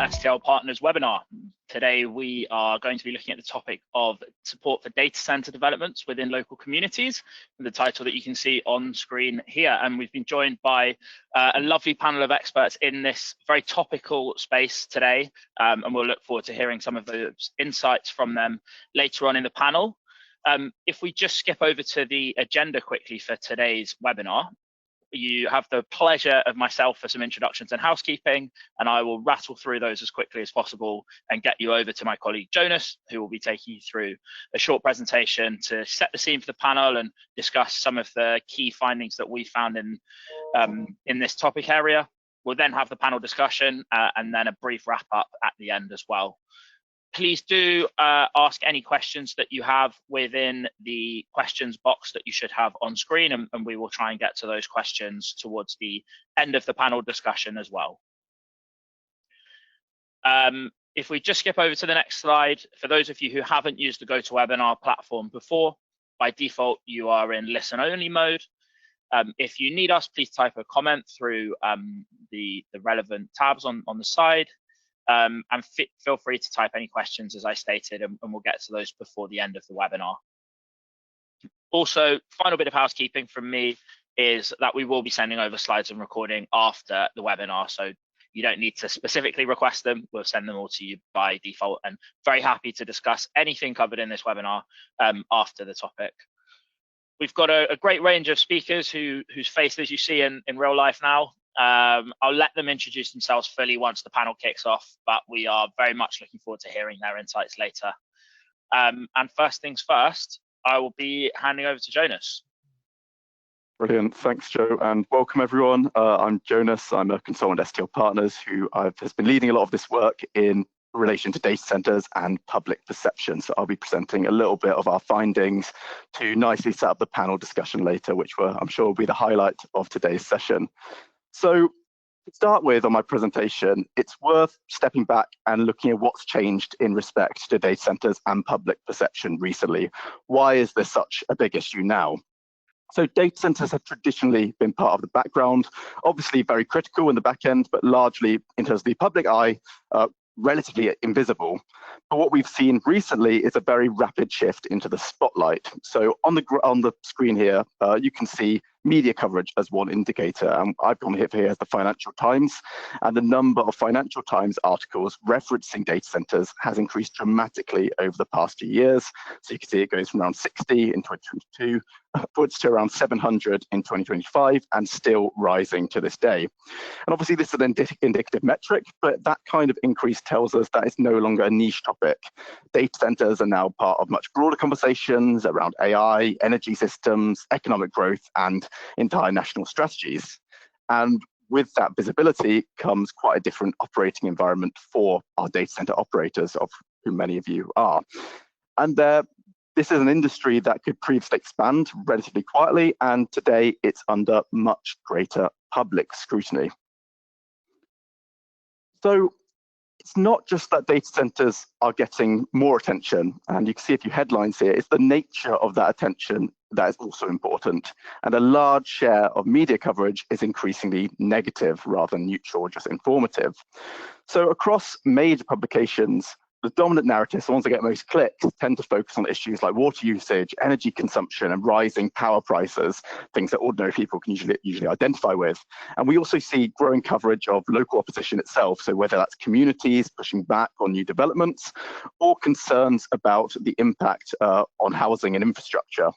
STL Partners webinar. Today we are going to be looking at the topic of support for data center developments within local communities, the title that you can see on screen here. And we've been joined by a lovely panel of experts in this very topical space today, and we'll look forward to hearing some of those insights from them later on in the panel. If we just skip over to the agenda quickly for today's webinar, you have the pleasure of myself for some introductions and housekeeping, and I will rattle through those as quickly as possible and get you over to my colleague Jonas, who will be taking you through a short presentation to set the scene for the panel and discuss some of the key findings that we found in this topic area. We'll then have the panel discussion and then a brief wrap up at the end as well. Please do ask any questions that you have within the questions box that you should have on screen, and we will try and get to those questions towards the end of the panel discussion as well. If we just skip over to the next slide, for those of you who haven't used the GoToWebinar platform before, by default, you are in listen-only mode. If you need us, please type a comment through the relevant tabs on the side. And feel free to type any questions, as I stated, and we'll get to those before the end of the webinar. Also, final bit of housekeeping from me is that we will be sending over slides and recording after the webinar, so you don't need to specifically request them. We'll send them all to you by default, and very happy to discuss anything covered in this webinar after the topic. We've got a great range of speakers whose faces you see in real life now. I'll let them introduce themselves fully once the panel kicks off, but we are very much looking forward to hearing their insights later. And first things first, I will be handing over to Jonas. Brilliant, thanks Joe, and welcome everyone. I'm Jonas, I'm a consultant at STL Partners who has been leading a lot of this work in relation to data centers and public perception. So I'll be presenting a little bit of our findings to nicely set up the panel discussion later, which I'm sure will be the highlight of today's session. So to start with on my presentation, it's worth stepping back and looking at what's changed in respect to data centers and public perception recently. Why is this such a big issue now? So data centers have traditionally been part of the background, obviously very critical in the back end, but largely in terms of the public eye, relatively invisible. But what we've seen recently is a very rapid shift into the spotlight. So on the screen here, you can see media coverage as one indicator. And I've gone here as the Financial Times, and the number of Financial Times articles referencing data centers has increased dramatically over the past few years. So you can see it goes from around 60 in 2022 upwards to around 700 in 2025 and still rising to this day. And obviously this is an indicative metric, but that kind of increase tells us that it's no longer a niche topic. Data centers are now part of much broader conversations around AI, energy systems, economic growth, and entire national strategies. And with that visibility comes quite a different operating environment for our data center operators, of whom many of you are. And this is an industry that could previously expand relatively quietly, and today it's under much greater public scrutiny. So it's not just that data centers are getting more attention, and you can see a few headlines here. It's the nature of that attention that is also important. And a large share of media coverage is increasingly negative rather than neutral or just informative. So across major publications, the dominant narratives, the ones that get most clicks, tend to focus on issues like water usage, energy consumption, and rising power prices, things that ordinary people can usually identify with. And we also see growing coverage of local opposition itself, so whether that's communities pushing back on new developments or concerns about the impact on housing and infrastructure.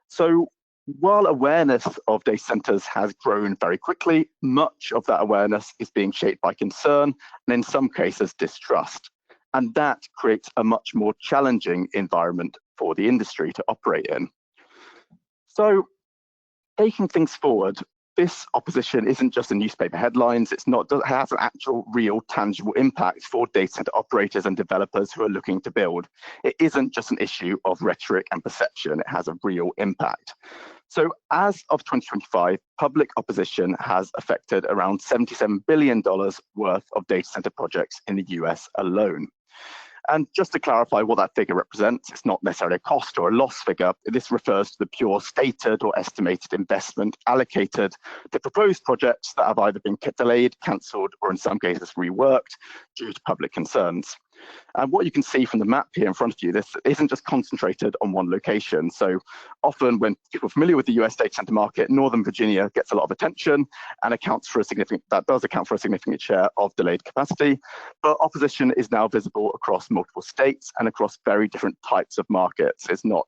So while awareness of data centers has grown very quickly, much of that awareness is being shaped by concern and in some cases distrust. And that creates a much more challenging environment for the industry to operate in. So taking things forward, this opposition isn't just in newspaper headlines. It has an actual, real, tangible impact for data center operators and developers who are looking to build. It isn't just an issue of rhetoric and perception. It has a real impact. So as of 2025, public opposition has affected around $77 billion worth of data center projects in the US alone. And just to clarify what that figure represents, it's not necessarily a cost or a loss figure. This refers to the pure stated or estimated investment allocated to proposed projects that have either been delayed, cancelled, or in some cases reworked due to public concerns. And what you can see from the map here in front of you, this isn't just concentrated on one location. So often when people are familiar with the US data center market, Northern Virginia gets a lot of attention and does account for a significant share of delayed capacity. But opposition is now visible across multiple states and across very different types of markets. It's not,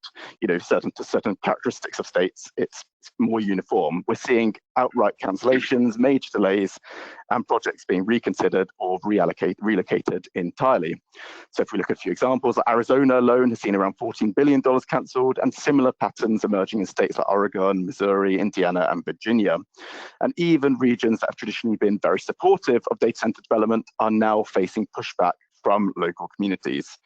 certain characteristics of states, it's more uniform. We're seeing outright cancellations, major delays, and projects being reconsidered or relocated entirely. So if we look at a few examples, Arizona alone has seen around $14 billion cancelled, and similar patterns emerging in states like Oregon, Missouri, Indiana, and Virginia. And even regions that have traditionally been very supportive of data center development are now facing pushback from local communities.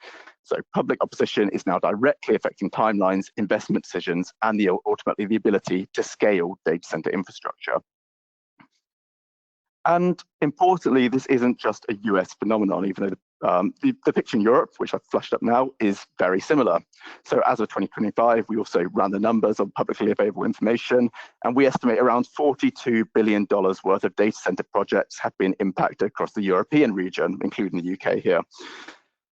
So public opposition is now directly affecting timelines, investment decisions, and ultimately the ability to scale data center infrastructure. And importantly, this isn't just a US phenomenon, even though the picture in Europe, which I've flashed up now, is very similar. So as of 2025, we also ran the numbers on publicly available information, and we estimate around $42 billion worth of data center projects have been impacted across the European region, including the UK here.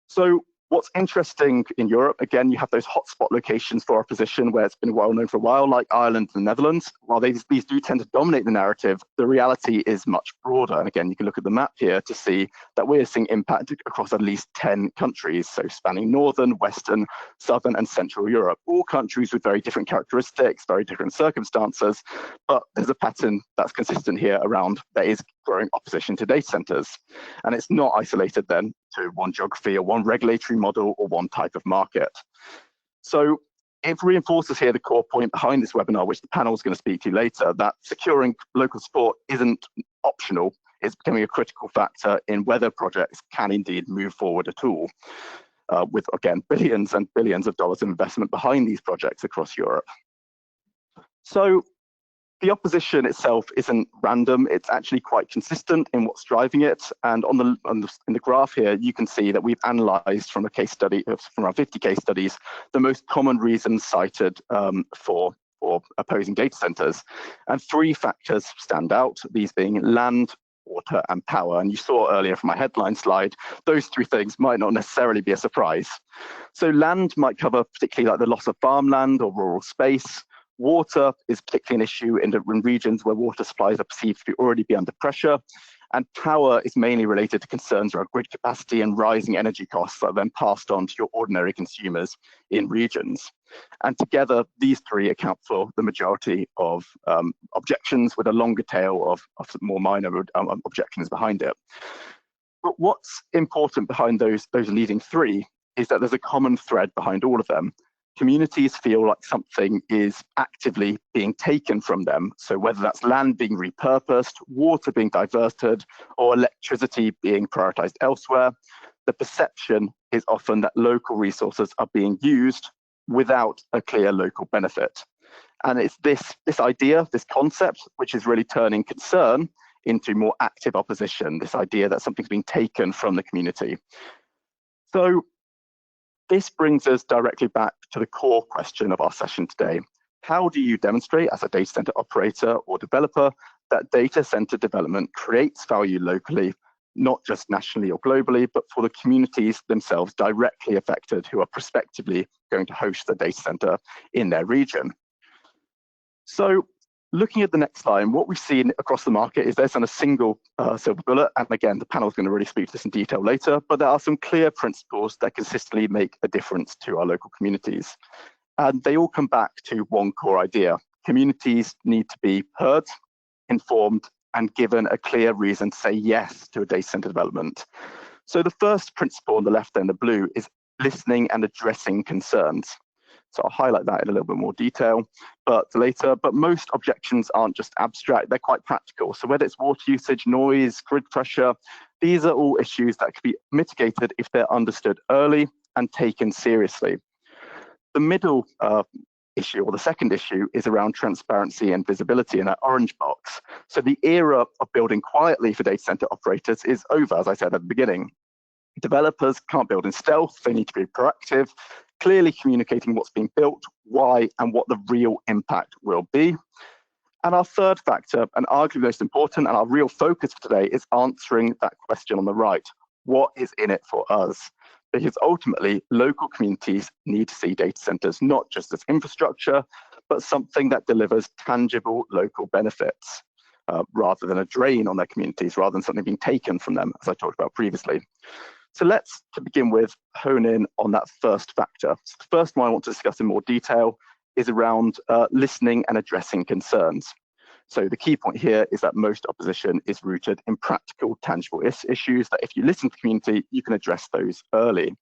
So what's interesting in Europe, again, you have those hotspot locations for opposition where it's been well known for a while, like Ireland and the Netherlands. While these do tend to dominate the narrative, the reality is much broader. And again, you can look at the map here to see that we're seeing impact across at least 10 countries, so spanning Northern, Western, Southern, and Central Europe, all countries with very different characteristics, very different circumstances. But there's a pattern that's consistent here around there is growing opposition to data centers. And it's not isolated then to one geography or one regulatory model or one type of market. So it reinforces here the core point behind this webinar, which the panel is going to speak to later, that securing local support isn't optional. It's becoming a critical factor in whether projects can indeed move forward at all, with, again, billions and billions of dollars of investment behind these projects across Europe. So the opposition itself isn't random, it's actually quite consistent in what's driving it. And in the graph here, you can see that we've analysed from a case study, from our 50 case studies, the most common reasons cited for opposing data centres. And 3 factors stand out, these being land, water, and power. And you saw earlier from my headline slide, those 3 things might not necessarily be a surprise. So land might cover particularly like the loss of farmland or rural space. Water is particularly an issue in regions where water supplies are perceived to already be under pressure. And power is mainly related to concerns around grid capacity and rising energy costs that are then passed on to your ordinary consumers in regions. And together, these 3 account for the majority of objections, with a longer tail of more minor objections behind it. But what's important behind those leading 3 is that there's a common thread behind all of them. Communities feel like something is actively being taken from them. So whether that's land being repurposed, water being diverted, or electricity being prioritized elsewhere, the perception is often that local resources are being used without a clear local benefit. And it's this idea, this concept, which is really turning concern into more active opposition, this idea that something's being taken from the community. So this brings us directly back to the core question of our session today. How do you demonstrate as a data center operator or developer that data center development creates value locally, not just nationally or globally, but for the communities themselves directly affected who are prospectively going to host the data center in their region? So looking at the next slide, what we've seen across the market is there's a single silver bullet, and again, the panel is going to really speak to this in detail later, but there are some clear principles that consistently make a difference to our local communities. And they all come back to one core idea. Communities need to be heard, informed, and given a clear reason to say yes to a data center development. So the first principle on the left and the blue is listening and addressing concerns. So I'll highlight that in a little bit more detail later, but most objections aren't just abstract, they're quite practical. So whether it's water usage, noise, grid pressure, these are all issues that can be mitigated if they're understood early and taken seriously. The middle issue, or the second issue, is around transparency and visibility in that orange box. So the era of building quietly for data center operators is over, as I said at the beginning. Developers can't build in stealth, they need to be proactive, clearly communicating what's being built, why, and what the real impact will be. And our third factor, and arguably most important, and our real focus for today, is answering that question on the right. What is in it for us? Because ultimately, local communities need to see data centers not just as infrastructure, but something that delivers tangible local benefits, rather than a drain on their communities, rather than something being taken from them, as I talked about previously. So let's, to begin with, hone in on that first factor. So the first one I want to discuss in more detail is around listening and addressing concerns. So the key point here is that most opposition is rooted in practical, tangible issues that if you listen to the community, you can address those early.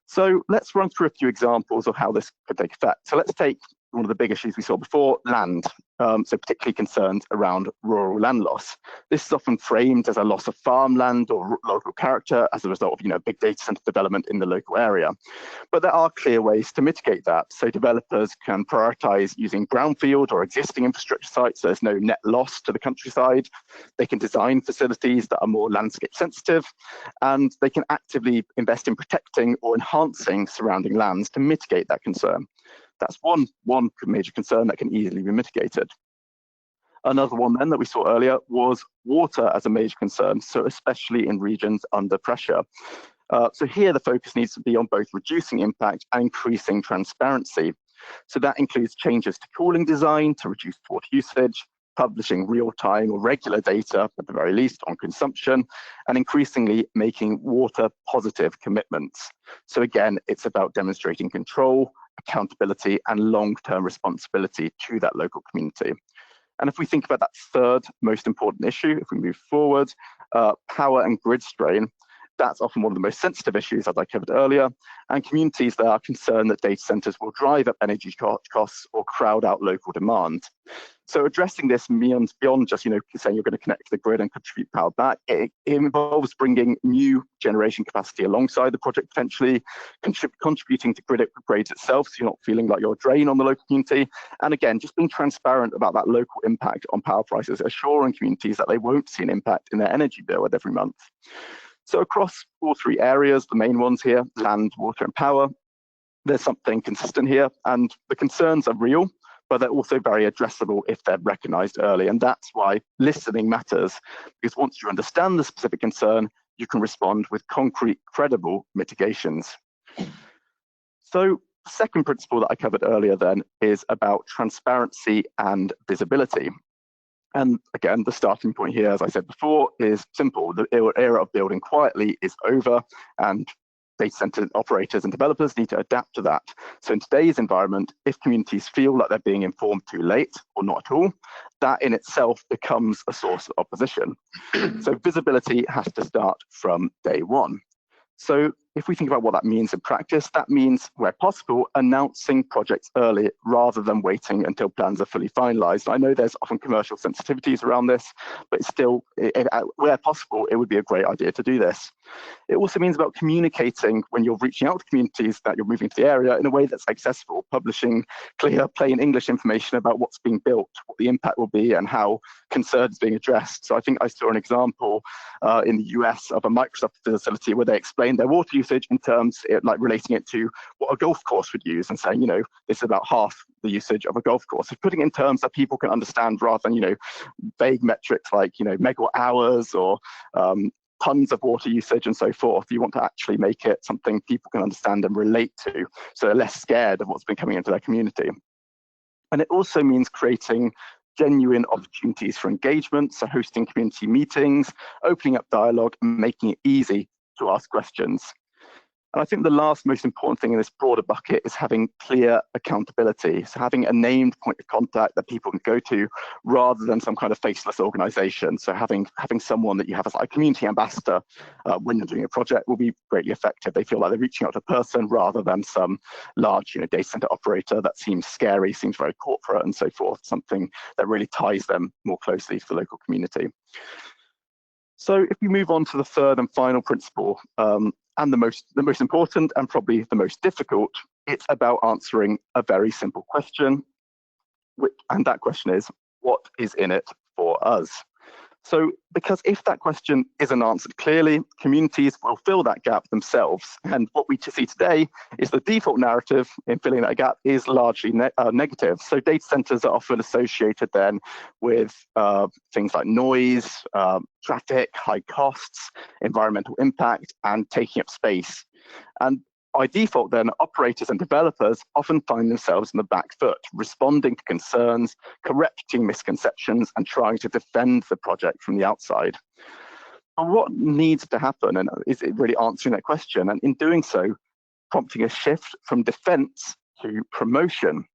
So let's run through a few examples of how this could take effect. So let's take one of the big issues we saw before, land. So particularly concerns around rural land loss. This is often framed as a loss of farmland or local character as a result of big data center development in the local area. But there are clear ways to mitigate that. So developers can prioritize using brownfield or existing infrastructure sites so there's no net loss to the countryside. They can design facilities that are more landscape sensitive, and they can actively invest in protecting or enhancing surrounding lands to mitigate that concern. That's one major concern that can easily be mitigated. Another one then that we saw earlier was water as a major concern, so especially in regions under pressure. So here the focus needs to be on both reducing impact and increasing transparency. So that includes changes to cooling design to reduce water usage, publishing real-time or regular data, at the very least, on consumption, and increasingly making water positive commitments. So again, it's about demonstrating control, accountability, and long-term responsibility to that local community. And if we think about that third most important issue, if we move forward, power and grid strain, that's often one of the most sensitive issues, as I covered earlier, and communities that are concerned that data centers will drive up energy costs or crowd out local demand. So addressing this means beyond just saying you're going to connect to the grid and contribute power back. It involves bringing new generation capacity alongside the project, potentially contributing to grid upgrades itself, so you're not feeling like you're a drain on the local community. And again, just being transparent about that local impact on power prices, assuring communities that they won't see an impact in their energy bill every month. So across all three areas, the main ones here, land, water, and power, there's something consistent here, and the concerns are real, but they're also very addressable if they're recognized early. And that's why listening matters, because once you understand the specific concern, you can respond with concrete, credible mitigations. So the second principle that I covered earlier then is about transparency and visibility. And again, the starting point here, as I said before, is simple. The era of building quietly is over, and data center operators and developers need to adapt to that. So in today's environment, if communities feel like they're being informed too late or not at all, that in itself becomes a source of opposition. So visibility has to start from day one. So if we think about what that means in practice, that means, where possible, announcing projects early rather than waiting until plans are fully finalized. I know there's often commercial sensitivities around this, but still, where possible, it would be a great idea to do this. It also means about communicating when you're reaching out to communities that you're moving to the area in a way that's accessible, publishing clear, plain English information about what's being built, what the impact will be, and how concerns being addressed. So I think I saw an example in the US of a Microsoft facility where they explained their water usage in terms like relating it to what a golf course would use, and saying, this is about half the usage of a golf course. So putting it in terms that people can understand rather than, vague metrics like, megawatt hours or tons of water usage and so forth. You want to actually make it something people can understand and relate to, so they're less scared of what's been coming into their community. And it also means creating genuine opportunities for engagement, so hosting community meetings, opening up dialogue, and making it easy to ask questions. And I think the last most important thing in this broader bucket is having clear accountability. So having a named point of contact that people can go to rather than some kind of faceless organization. So having someone that you have as a community ambassador when you're doing a project will be greatly effective. They feel like they're reaching out to a person rather than some large data center operator that seems scary, seems very corporate and so forth, something that really ties them more closely to the local community. So if we move on to the third and final principle, and the most important and probably the most difficult, it's about answering a very simple question, and that question is, what is in it for us? So, because if that question isn't answered clearly, communities will fill that gap themselves. And what we see today is the default narrative in filling that gap is largely negative. So data centers are often associated then with things like noise, traffic, high costs, environmental impact, and taking up space. And by default, then, operators and developers often find themselves in the back foot, responding to concerns, correcting misconceptions, and trying to defend the project from the outside. But what needs to happen, and is it really answering that question? And in doing so, prompting a shift from defense to promotion.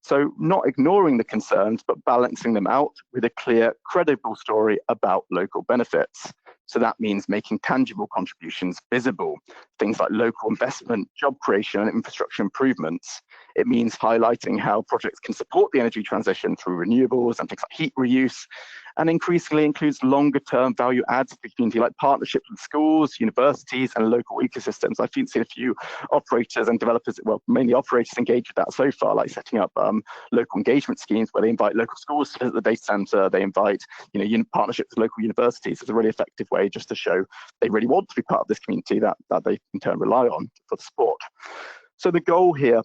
So not ignoring the concerns, but balancing them out with a clear, credible story about local benefits. So that means making tangible contributions visible, things like local investment, job creation, and infrastructure improvements. It means highlighting how projects can support the energy transition through renewables and things like heat reuse, and increasingly includes longer-term value adds to the community, like partnerships with schools, universities, and local ecosystems. I've seen a few operators and developers, well, mainly operators, engage with that so far, like setting up local engagement schemes where they invite local schools to visit the data center, they invite partnerships with local universities. It's a really effective way just to show they really want to be part of this community that they in turn rely on for the support. So the goal here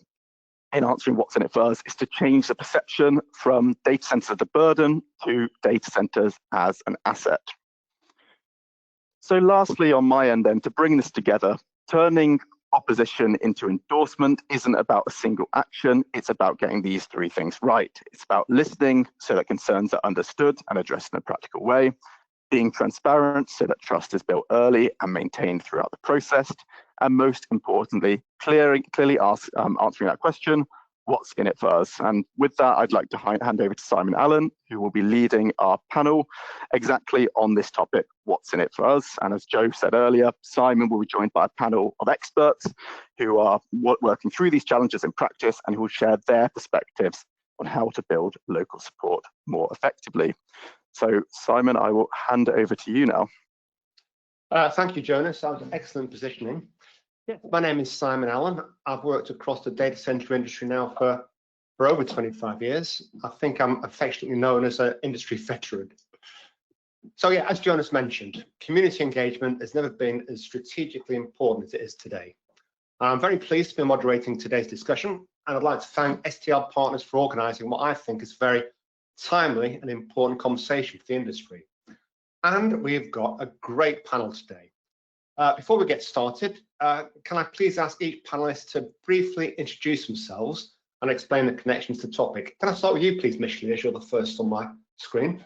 in answering what's in it for us is to change the perception from data centers as a burden to data centers as an asset. So lastly, on my end then, to bring this together, turning opposition into endorsement isn't about a single action, it's about getting these three things right. It's about listening so that concerns are understood and addressed in a practical way, being transparent so that trust is built early and maintained throughout the process, and most importantly, clearly answering that question, what's in it for us? And with that, I'd like to hand over to Simon Allen, who will be leading our panel exactly on this topic, what's in it for us? And as Joe said earlier, Simon will be joined by a panel of experts who are working through these challenges in practice and who will share their perspectives on how to build local support more effectively. So Simon, I will hand it over to you now. Thank you, Jonas. That was excellent positioning. My name is Simon Allen. I've worked across the data center industry now for over 25 years. I think I'm affectionately known as an industry veteran. So yeah, as Jonas mentioned, community engagement has never been as strategically important as it is today. I'm very pleased to be moderating today's discussion, and I'd like to thank STL Partners for organising what I think is very timely and important conversation for the industry. And we've got a great panel today. Before we get started, can I please ask each panelist to briefly introduce themselves and explain the connections to the topic? Can I start with you, please, Micheline, as you're the first on my screen?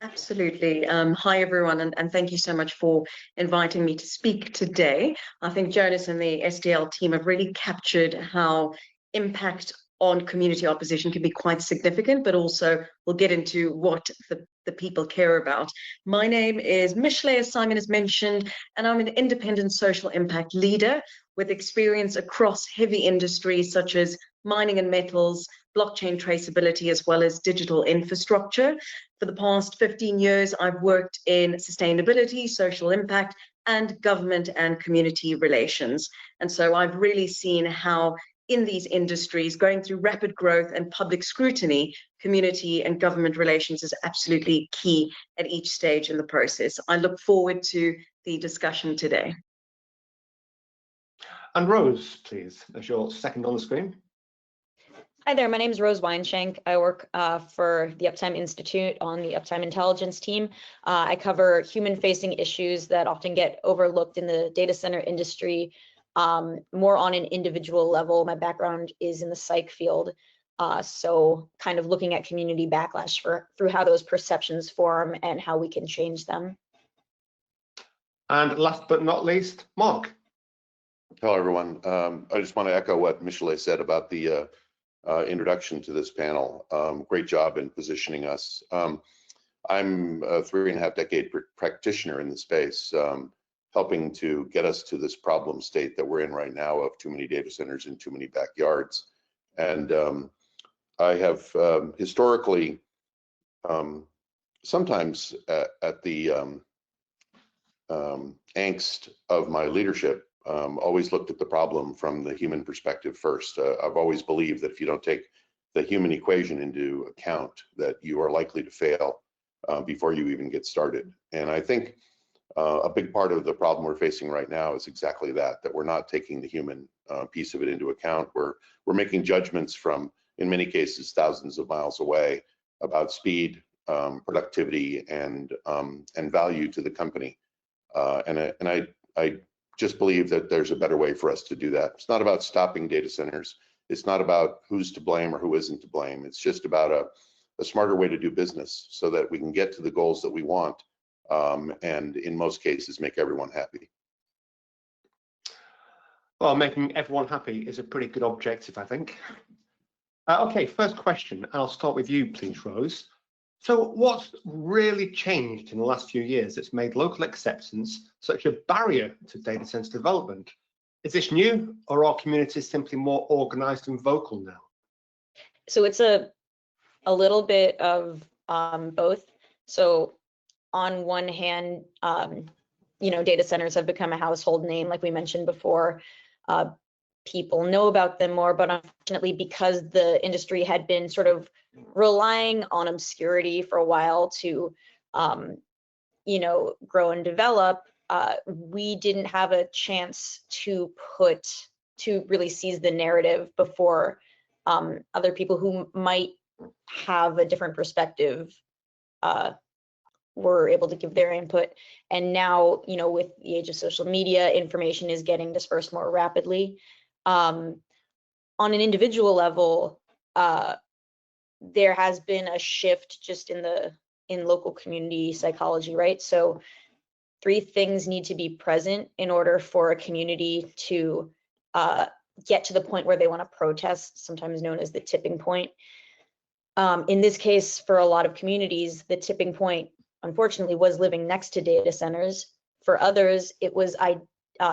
Absolutely. Hi, everyone, and thank you so much for inviting me to speak today. I think Jonas and the STL team have really captured how impact on community opposition can be quite significant, but also we'll get into what the people care about. My name is Micheline, as Simon has mentioned, and I'm an independent social impact leader with experience across heavy industries such as mining and metals, blockchain traceability, as well as digital infrastructure. For the past 15 years, I've worked in sustainability, social impact, and government and community relations. And so I've really seen how in these industries, going through rapid growth and public scrutiny, community and government relations is absolutely key at each stage in the process. I look forward to the discussion today. And Rose, please, as you're second on the screen. Hi there, my name is Rose Weinshank. I work for the Uptime Institute on the Uptime Intelligence team. I cover human-facing issues that often get overlooked in the data center industry, more on an individual level. My background is in the psych field, so kind of looking at community backlash through how those perceptions form and how we can change them. And last but not least, Mark. Hello, everyone. I just want to echo what Micheline said about the introduction to this panel. Great job in positioning us. I'm a 3.5-decade practitioner in the space, helping to get us to this problem state that we're in right now of too many data centers in too many backyards. And I have historically, sometimes at the angst of my leadership, always looked at the problem from the human perspective first. I've always believed that if you don't take the human equation into account, that you are likely to fail. before you even get started. And I think a big part of the problem we're facing right now is exactly that we're not taking the human piece of it into account. We're making judgments from, in many cases, thousands of miles away about speed, productivity, and value to the company. And I just believe that there's a better way for us to do that. It's not about stopping data centers. It's not about who's to blame or who isn't to blame. It's just about a smarter way to do business so that we can get to the goals that we want, and in most cases make everyone happy. Well, making everyone happy is a pretty good objective, I think. Okay, first question, and I'll start with you, please, Rose. So what's really changed in the last few years that's made local acceptance such a barrier to data center development? Is this new, or are communities simply more organized and vocal now? So it's a little bit of both. So on one hand, data centers have become a household name, like we mentioned before. People know about them more, but unfortunately, because the industry had been sort of relying on obscurity for a while to, grow and develop, we didn't have a chance to really seize the narrative before other people who might have a different perspective were able to give their input. And now, with the age of social media, information is getting dispersed more rapidly. On an individual level, there has been a shift just in local community psychology, right? So 3 things need to be present in order for a community to get to the point where they want to protest, sometimes known as the tipping point. In this case, for a lot of communities, the tipping point, unfortunately, was living next to data centers. For others, it was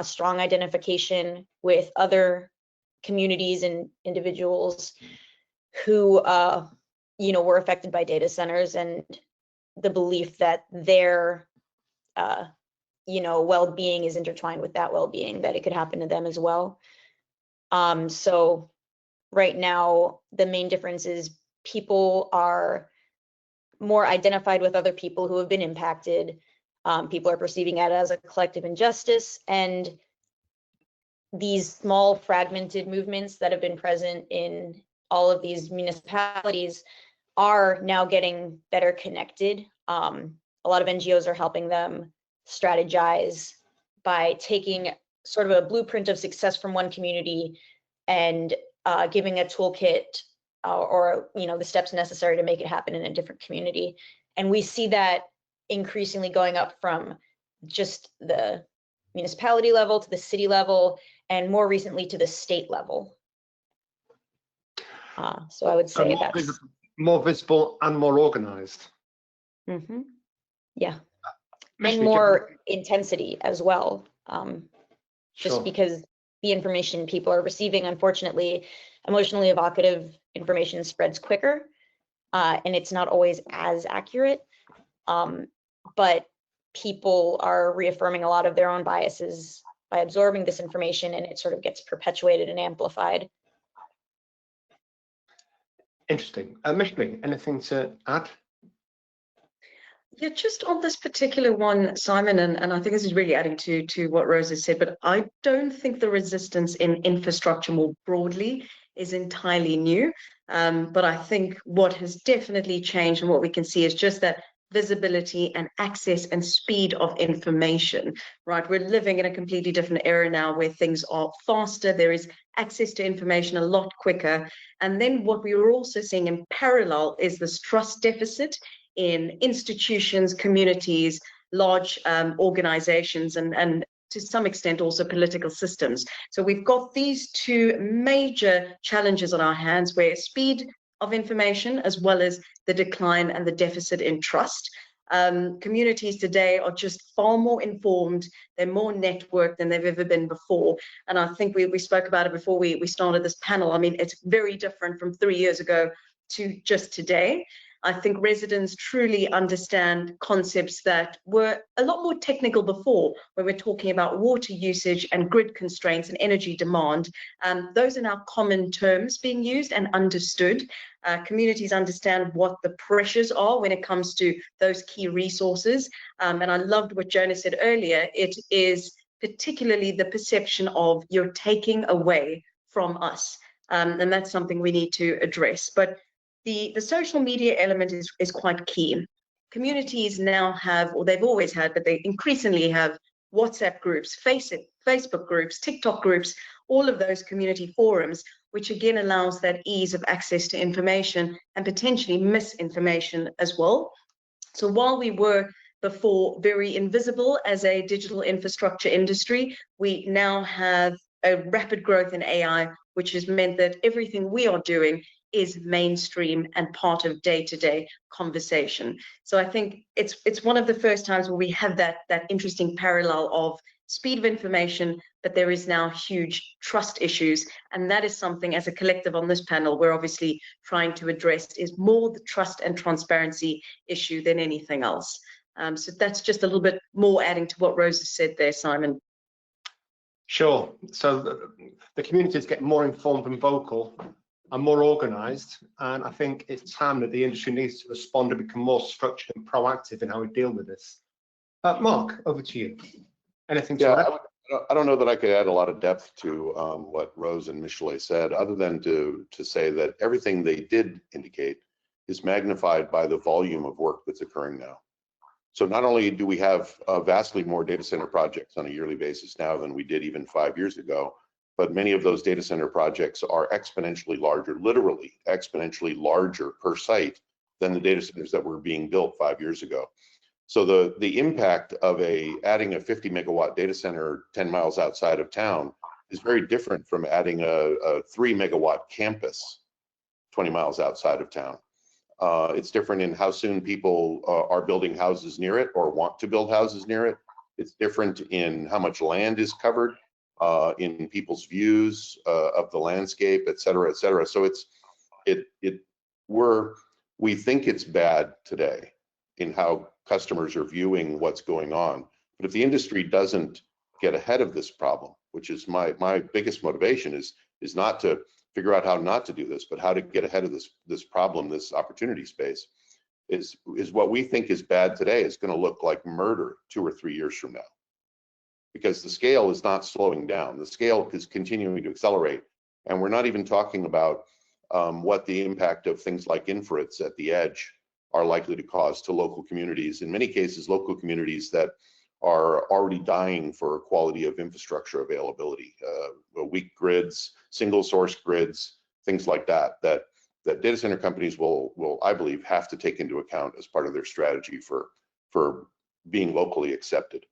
strong identification with other communities and individuals who, were affected by data centers, and the belief that their, well-being is intertwined with that well-being, that it could happen to them as well. So right now, the main difference is people are more identified with other people who have been impacted. People are perceiving it as a collective injustice, and these small fragmented movements that have been present in all of these municipalities are now getting better connected. A lot of NGOs are helping them strategize by taking sort of a blueprint of success from one community and giving a toolkit or the steps necessary to make it happen in a different community. And we see that increasingly going up from just the municipality level to the city level, and more recently to the state level. So I would say that's more visible and more organized. Mm-hmm. Yeah, and more intensity as well. Just because the information people are receiving, unfortunately, emotionally evocative information spreads quicker, and it's not always as accurate. But people are reaffirming a lot of their own biases by absorbing this information, and it sort of gets perpetuated and amplified. Interesting. Michelle, anything to add? Yeah, just on this particular one, Simon, and I think this is really adding to what Rose has said, but I don't think the resistance in infrastructure more broadly is entirely new. But I think what has definitely changed and what we can see is just that visibility and access and speed of information, right? We're living in a completely different era now where things are faster. There is access to information a lot quicker. And then what we are also seeing in parallel is this trust deficit in institutions, communities, large organizations, and to some extent also political systems. So we've got these 2 major challenges on our hands, where speed of information as well as the decline and the deficit in trust. Communities today are just far more informed, they're more networked than they've ever been before. And I think we spoke about it before we started this panel. I mean, it's very different from 3 years ago to just today. I think residents truly understand concepts that were a lot more technical before, when we're talking about water usage and grid constraints and energy demand. Those are now common terms being used and understood. Communities understand what the pressures are when it comes to those key resources. And I loved what Jonas said earlier. It is particularly the perception of you're taking away from us. And that's something we need to address. But the social media element is quite key. Communities now have, or they've always had, but they increasingly have WhatsApp groups, Facebook groups, TikTok groups, all of those community forums, which again allows that ease of access to information and potentially misinformation as well. So while we were before very invisible as a digital infrastructure industry, we now have a rapid growth in AI, which has meant that everything we are doing is mainstream and part of day-to-day conversation. So I think it's one of the first times where we have that interesting parallel of speed of information, but there is now huge trust issues. And that is something as a collective on this panel, we're obviously trying to address, is more the trust and transparency issue than anything else. So that's just a little bit more adding to what Rose has said there, Simon. Sure. So the communities get more informed and vocal and more organised, and I think it's time that the industry needs to respond and become more structured and proactive in how we deal with this. Mark, over to you. Anything to add? I don't know that I could add a lot of depth to what Rose and Michelet said, other than to say that everything they did indicate is magnified by the volume of work that's occurring now. So not only do we have vastly more data center projects on a yearly basis now than we did even 5 years ago, but many of those data center projects are exponentially larger, literally exponentially larger per site than the data centers that were being built 5 years ago. So the impact of adding a 50 megawatt data center 10 miles outside of town is very different from adding a 3 megawatt campus 20 miles outside of town. It's different in how soon people are building houses near it or want to build houses near it. It's different in how much land is covered, in people's views of the landscape, et cetera, et cetera. So we think it's bad today in how customers are viewing what's going on. But if the industry doesn't get ahead of this problem, which is my biggest motivation, is not to figure out how not to do this, but how to get ahead of this problem, this opportunity space, is what we think is bad today is going to look like murder 2 or 3 years from now. Because the scale is not slowing down. The scale is continuing to accelerate. And we're not even talking about what the impact of things like infrareds at the edge are likely to cause to local communities. In many cases, local communities that are already dying for quality of infrastructure availability, weak grids, single source grids, things like that data center companies will, I believe, have to take into account as part of their strategy for being locally accepted.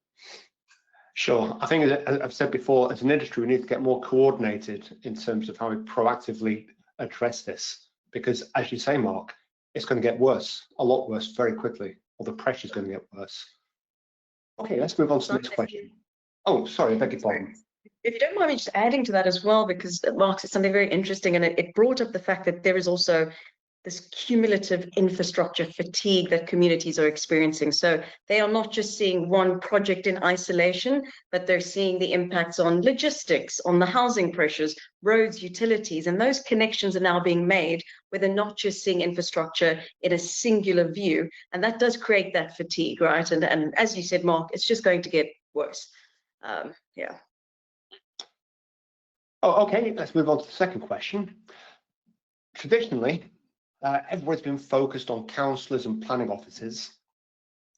Sure. I think, as I've said before, as an industry, we need to get more coordinated in terms of how we proactively address this. Because, as you say, Mark, it's going to get worse, a lot worse, very quickly, or the pressure is going to get worse. Okay, let's move on to the next question. Oh, sorry, I beg your pardon. If you don't mind me just adding to that as well, because Mark said something very interesting, and it brought up the fact that there is also this cumulative infrastructure fatigue that communities are experiencing. So they are not just seeing one project in isolation, but they're seeing the impacts on logistics, on the housing pressures, roads, utilities, and those connections are now being made where they're not just seeing infrastructure in a singular view. And that does create that fatigue, right? And as you said, Mark, it's just going to get worse. Yeah. Oh, okay, let's move on to the second question. Traditionally, everybody's been focused on councillors and planning officers,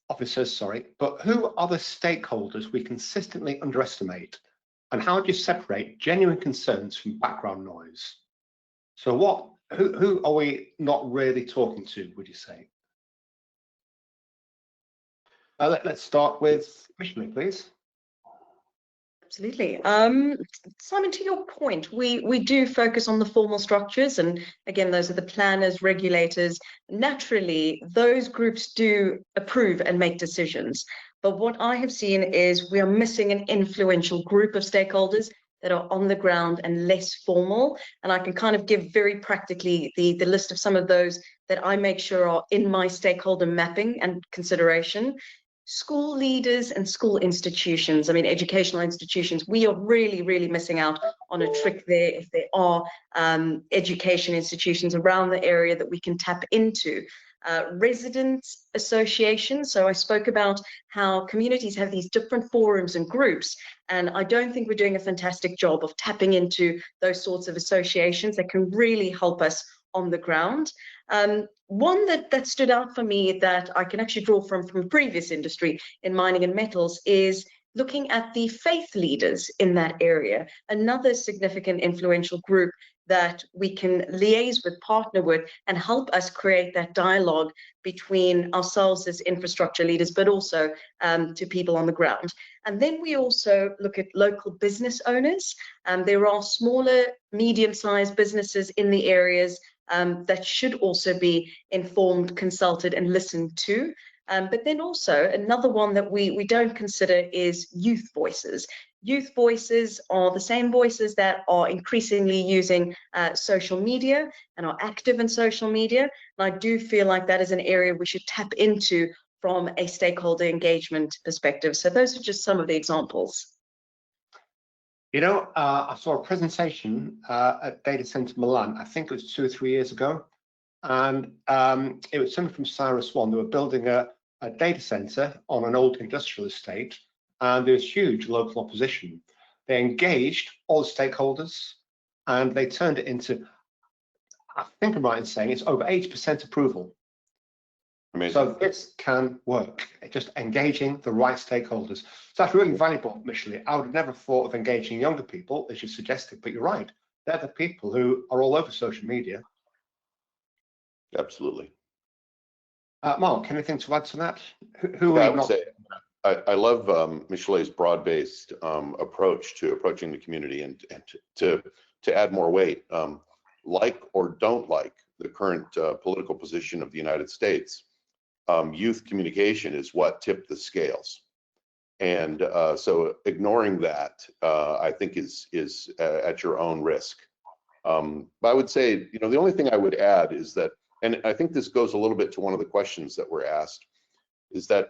but who are the stakeholders we consistently underestimate? And how do you separate genuine concerns from background noise? So who are we not really talking to, would you say? Let's start with Michelet, please. Absolutely. Simon, to your point, we do focus on the formal structures, and again, those are the planners, regulators. Naturally, those groups do approve and make decisions. But what I have seen is we are missing an influential group of stakeholders, that are on the ground and less formal. And I can kind of give very practically the list of some of those that I make sure are in my stakeholder mapping and consideration. School leaders and school institutions, I mean, educational institutions, we are really, really missing out on a trick there if there are education institutions around the area that we can tap into. Residents associations. So I spoke about how communities have these different forums and groups, and I don't think we're doing a fantastic job of tapping into those sorts of associations that can really help us on the ground. One that stood out for me that I can actually draw from previous industry in mining and metals is looking at the faith leaders in that area, another significant influential group that we can liaise with, partner with, and help us create that dialogue between ourselves as infrastructure leaders, but also to people on the ground. And then we also look at local business owners. There are smaller, medium-sized businesses in the areas that should also be informed, consulted, and listened to. But then also another one that we don't consider is youth voices. Youth voices are the same voices that are increasingly using social media and are active in social media. And I do feel like that is an area we should tap into from a stakeholder engagement perspective. So those are just some of the examples. You know, I saw a presentation at Data Center Milan, I think it was 2 or 3 years ago, and it was something from Cyrus One. They were building a data center on an old industrial estate, and there was huge local opposition. They engaged all the stakeholders, and they turned it into, I think I'm right in saying, it's over 80% approval. Amazing. So this can work, just engaging the right stakeholders. So that's really valuable, Michelle. I would have never thought of engaging younger people, as you suggested, but you're right. They're the people who are all over social media. Absolutely. Mark, anything to add to that? Who Yeah, are I you would not? say I love Michelle's broad-based approach to approaching the community and to add more weight. Like or don't like the current political position of the United States, youth communication is what tipped the scales. And so ignoring that, I think is at your own risk. But I would say, you know, the only thing I would add is that, and I think this goes a little bit to one of the questions that were asked, is that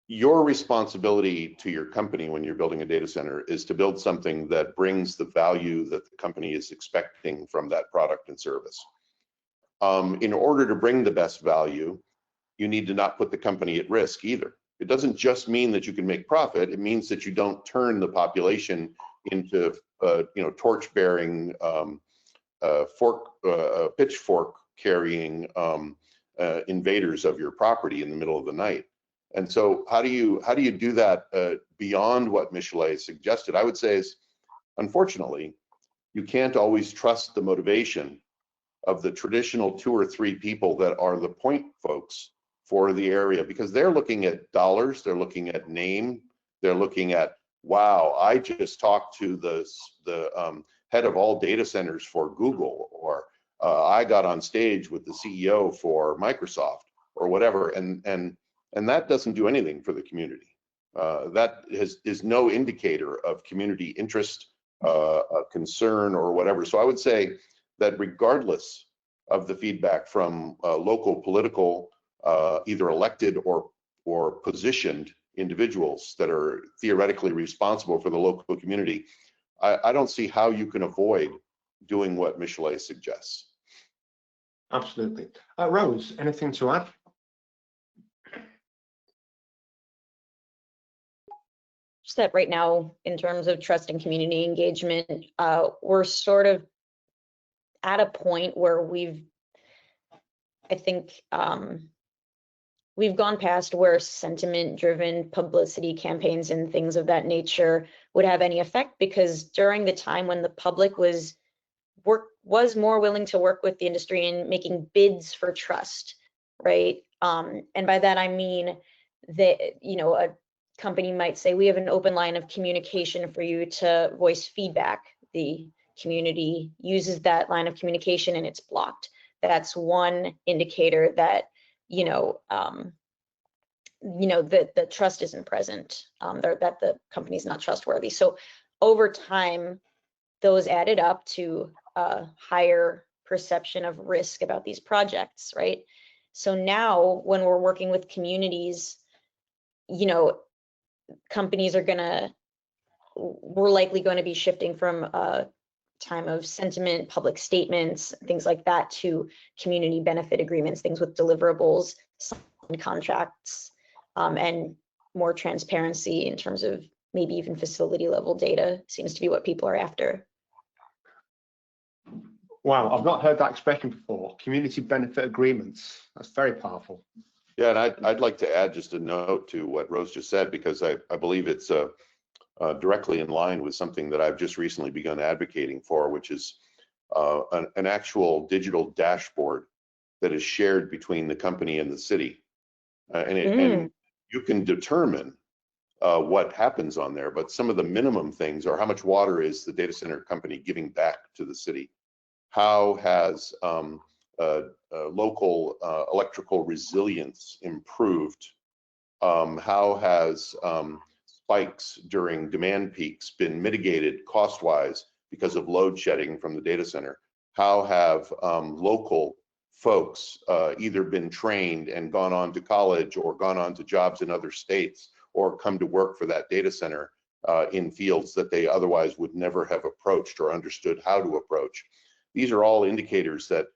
your responsibility to your company when you're building a data center is to build something that brings the value that the company is expecting from that product and service. In order to bring the best value, you need to not put the company at risk either. It doesn't just mean that you can make profit. It means that you don't turn the population into, torch-bearing, pitchfork carrying invaders of your property in the middle of the night. And so, how do you do that beyond what Michelet suggested? I would say is, unfortunately, you can't always trust the motivation of the traditional 2 or 3 people that are the point folks for the area, because they're looking at dollars, they're looking at name, they're looking at, wow, I just talked to the head of all data centers for Google, or I got on stage with the CEO for Microsoft, or whatever, and that doesn't do anything for the community. That is no indicator of community interest, concern, or whatever. So I would say that regardless of the feedback from local political, either elected or positioned individuals that are theoretically responsible for the local community, I don't see how you can avoid doing what Michelet suggests. Absolutely. Rose, anything to add? Just that right now, in terms of trust and community engagement, we're sort of at a point where I think we've gone past where sentiment-driven publicity campaigns and things of that nature would have any effect, because during the time when the public was more willing to work with the industry in making bids for trust, right? And by that I mean that, a company might say, we have an open line of communication for you to voice feedback. The community uses that line of communication and it's blocked. That's one indicator that the trust isn't present, that the company's not trustworthy. So over time, those added up to a higher perception of risk about these projects, right? So now when we're working with communities, you know, companies are we're likely going to be shifting from a time of sentiment, public statements, things like that, to community benefit agreements, things with deliverables, signed contracts, and more transparency in terms of maybe even facility level data seems to be what people are after. Wow, I've not heard that expression before. Community benefit agreements. That's very powerful. Yeah, and I'd like to add just a note to what Rose just said, because I believe it's directly in line with something that I've just recently begun advocating for, which is an actual digital dashboard that is shared between the company and the city. And you can determine what happens on there, but some of the minimum things are how much water is the data center company giving back to the city? How has local electrical resilience improved? How has spikes during demand peaks been mitigated cost-wise because of load shedding from the data center? How have local folks either been trained and gone on to college or gone on to jobs in other states or come to work for that data center in fields that they otherwise would never have approached or understood how to approach? These are all indicators that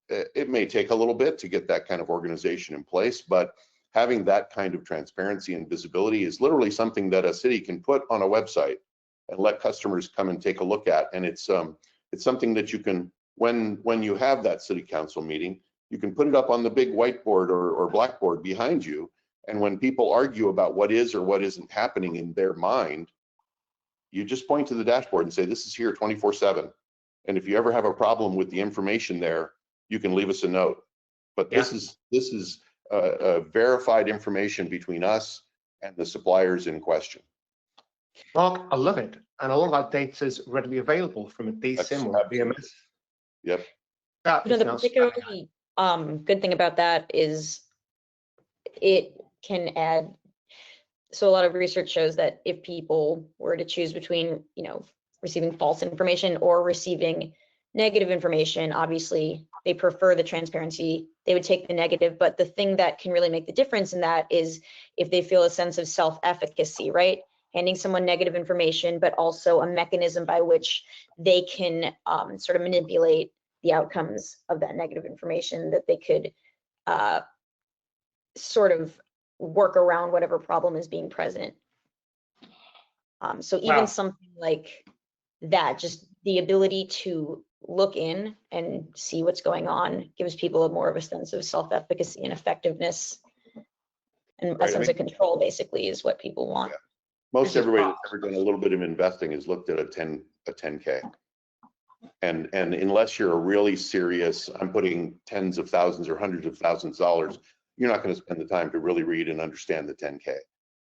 it may take a little bit to get that kind of organization in place, but having that kind of transparency and visibility is literally something that a city can put on a website and let customers come and take a look at. And it's something that you can, when you have that city council meeting, you can put it up on the big whiteboard or blackboard behind you. And when people argue about what is or what isn't happening in their mind, you just point to the dashboard and say, this is here 24/7. And if you ever have a problem with the information there, you can leave us a note. But this is verified information between us and the suppliers in question. Mark, I love it. And a lot of that data is readily available from a DSIM or a BMS. Yep. The particularly good thing about that is it can add. So a lot of research shows that if people were to choose between, receiving false information or receiving negative information, obviously they prefer the transparency, they would take the negative. But the thing that can really make the difference in that is if they feel a sense of self-efficacy, right? Handing someone negative information, but also a mechanism by which they can sort of manipulate the outcomes of that negative information, that they could sort of work around whatever problem is being present. So even something like that, just the ability to look in and see what's going on gives people more of a sense of self-efficacy and effectiveness, and a sense of control basically is what people want. Yeah. Most everybody that's ever done a little bit of investing has looked at a 10K. And unless you're a really serious, I'm putting tens of thousands or hundreds of thousands of dollars, you're not going to spend the time to really read and understand the 10K.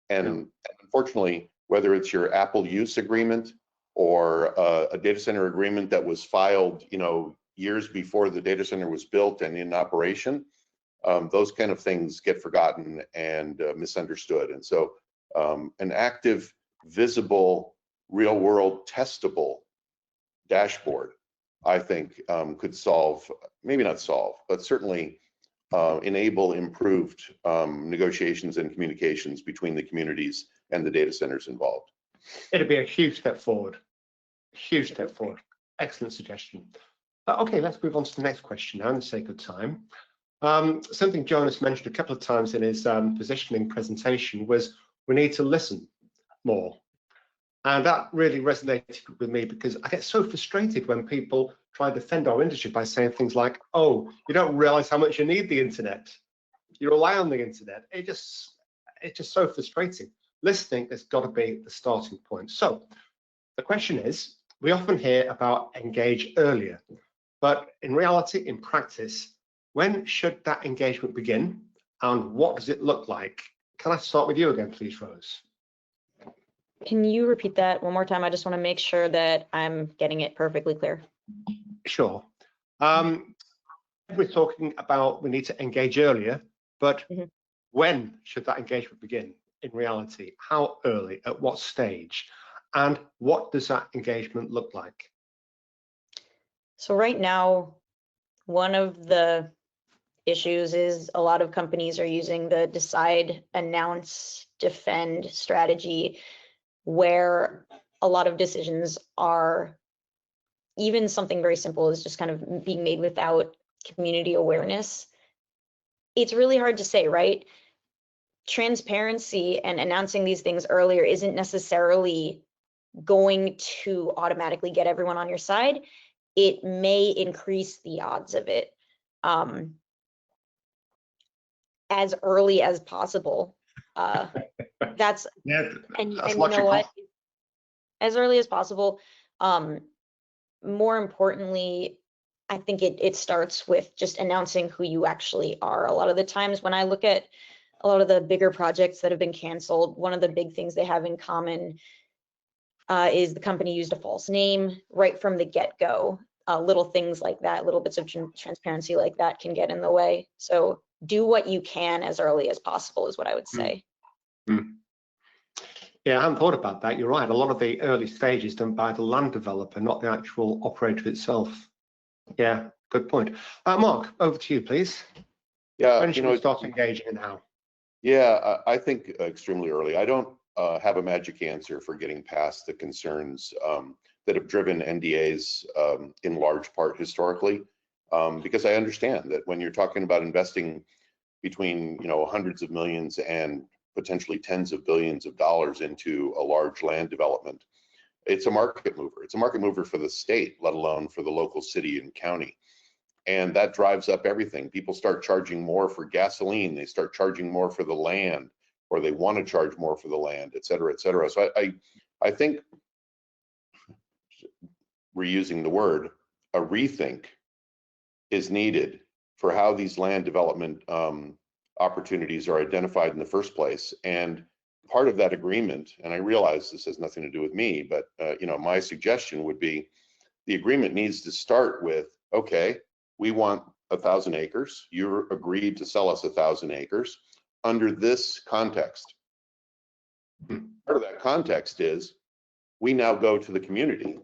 And unfortunately, whether it's your Apple use agreement or a data center agreement that was filed, years before the data center was built and in operation, those kind of things get forgotten and misunderstood. And so an active, visible, real world testable dashboard, I think could solve, maybe not solve, but certainly enable improved negotiations and communications between the communities and the data centers involved. It'd be a huge step forward. Huge step forward. Excellent suggestion. Okay, let's move on to the next question now in the sake of time. Something Jonas mentioned a couple of times in his positioning presentation was we need to listen more. And that really resonated with me because I get so frustrated when people try to defend our industry by saying things like, oh, you don't realize how much you need the internet. You rely on the internet. It's just so frustrating. Listening has got to be the starting point. So the question is, we often hear about engage earlier, but in reality, in practice, when should that engagement begin and what does it look like? Can I start with you again, please, Rose? Can you repeat that one more time? I just want to make sure that I'm getting it perfectly clear. Sure. We're talking about we need to engage earlier, but when should that engagement begin in reality? How early? At what stage? And what does that engagement look like? So right now, one of the issues is a lot of companies are using the decide, announce, defend strategy, where a lot of decisions are, even something very simple is just kind of being made without community awareness. It's really hard to say, right? Transparency and announcing these things earlier isn't necessarily going to automatically get everyone on your side. It may increase the odds of it. As early as possible. That's Yeah, and that's you know what? logical. As early as possible. More importantly, I think it starts with just announcing who you actually are. A lot of the times when I look at a lot of the bigger projects that have been canceled, one of the big things they have in common is the company used a false name right from the get-go. Little things like that, little bits of transparency like that can get in the way. So do what you can as early as possible is what I would say. Yeah, I hadn't thought about that. You're right. A lot of the early stage is done by the land developer, not the actual operator itself. Yeah, good point. Mark, over to you, please. Yeah, When should we start engaging and how? Yeah, I think extremely early. I don't have a magic answer for getting past the concerns that have driven NDAs in large part historically, because I understand that when you're talking about investing between hundreds of millions and potentially tens of billions of dollars into a large land development, it's a market mover. It's a market mover for the state, let alone for the local city and county. And that drives up everything. People start charging more for gasoline. They start charging more for the land, or they want to charge more for the land, et cetera, et cetera. So I think, reusing the word, a rethink is needed for how these land development opportunities are identified in the first place. And part of that agreement, and I realize this has nothing to do with me, but my suggestion would be the agreement needs to start with, okay, we want 1,000 acres. You're agreed to sell us 1,000 acres under this context. Part of that context is we now go to the community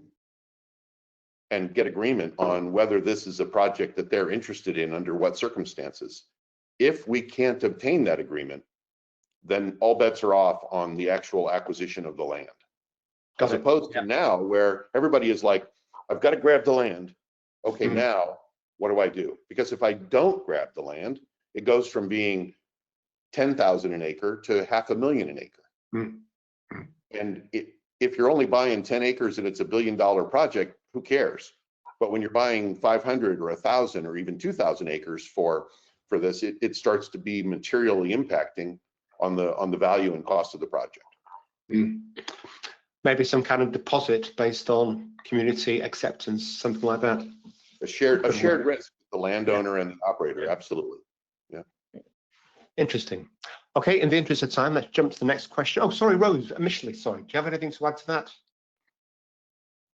and get agreement on whether this is a project that they're interested in under what circumstances. If we can't obtain that agreement, then all bets are off on the actual acquisition of the land. As opposed to now where everybody is like, I've got to grab the land. Okay, now what do I do? Because if I don't grab the land, it goes from being 10,000 an acre to $500,000 an acre. And if you're only buying 10 acres and it's $1 billion project, who cares? But when you're buying 500 or 1,000 or even 2,000 acres for this, it starts to be materially impacting on the value and cost of the project. Maybe some kind of deposit based on community acceptance, something like that. A shared risk, the landowner and the operator, absolutely. Yeah. Interesting. Okay, in the interest of time, let's jump to the next question. Oh, sorry, Rose, initially, sorry. Do you have anything to add to that?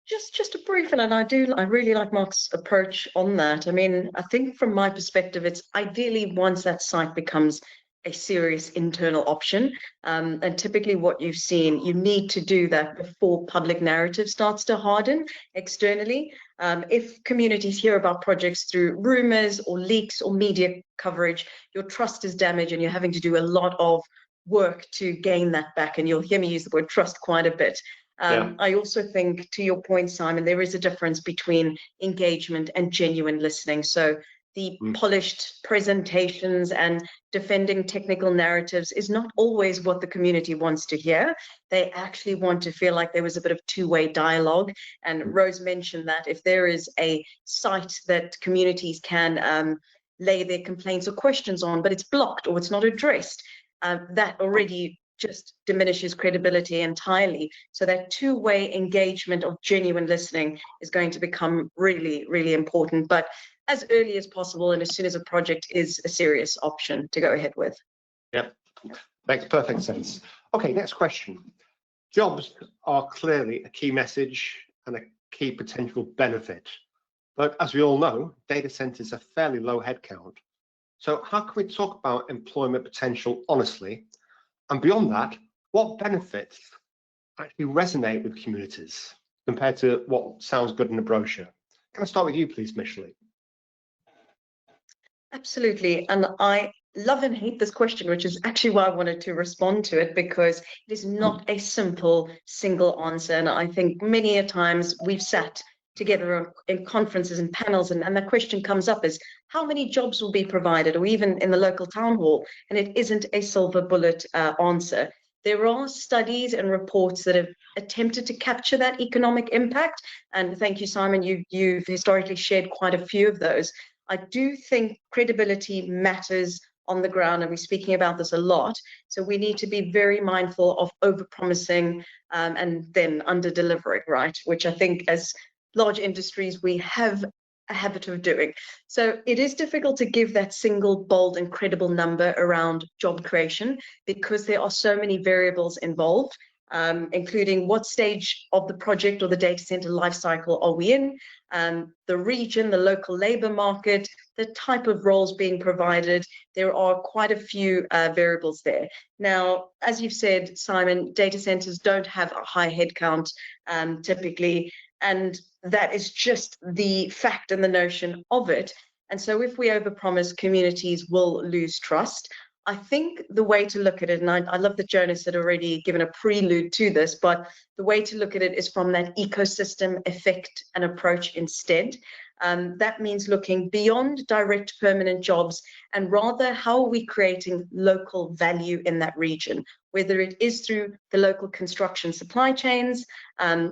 Just a brief, and I really like Mark's approach on that. I mean, I think from my perspective, it's ideally once that site becomes a serious internal option. And typically what you've seen, you need to do that before public narrative starts to harden externally. If communities hear about projects through rumors or leaks or media coverage, your trust is damaged and you're having to do a lot of work to gain that back. And you'll hear me use the word trust quite a bit. I also think, to your point, Simon, there is a difference between engagement and genuine listening. So the polished presentations and defending technical narratives is not always what the community wants to hear. They actually want to feel like there was a bit of two-way dialogue. And Rose mentioned that if there is a site that communities can lay their complaints or questions on, but it's blocked or it's not addressed, that already just diminishes credibility entirely. So that two-way engagement of genuine listening is going to become really, really important, but as early as possible and as soon as a project is a serious option to go ahead with. Yep, makes perfect sense. Okay, next question. Jobs are clearly a key message and a key potential benefit, but as we all know, data centers are fairly low headcount. So how can we talk about employment potential honestly? And beyond that, what benefits actually resonate with communities compared to what sounds good in a brochure? Can I start with you, please, Micheline? Absolutely. And I love and hate this question, which is actually why I wanted to respond to it, because it is not a simple single answer. And I think many a times we've sat together in conferences and panels, and the question comes up is how many jobs will be provided, or even in the local town hall, and it isn't a silver bullet answer. There are studies and reports that have attempted to capture that economic impact, and thank you, Simon, you've historically shared quite a few of those. I do think credibility matters on the ground, and we're speaking about this a lot. So we need to be very mindful of over-promising and then under-delivering, right? Which I think as large industries, we have a habit of doing. So it is difficult to give that single, bold, and credible number around job creation because there are so many variables involved. Including what stage of the project or the data center lifecycle are we in, the region, the local labor market, the type of roles being provided. There are quite a few variables there. Now, as you've said, Simon, data centers don't have a high headcount typically, and that is just the fact and the notion of it. And so if we overpromise, communities will lose trust. I think the way to look at it, and I love that Jonas had already given a prelude to this, but the way to look at it is from that ecosystem effect and approach instead. That means looking beyond direct permanent jobs and rather how are we creating local value in that region, whether it is through the local construction supply chains,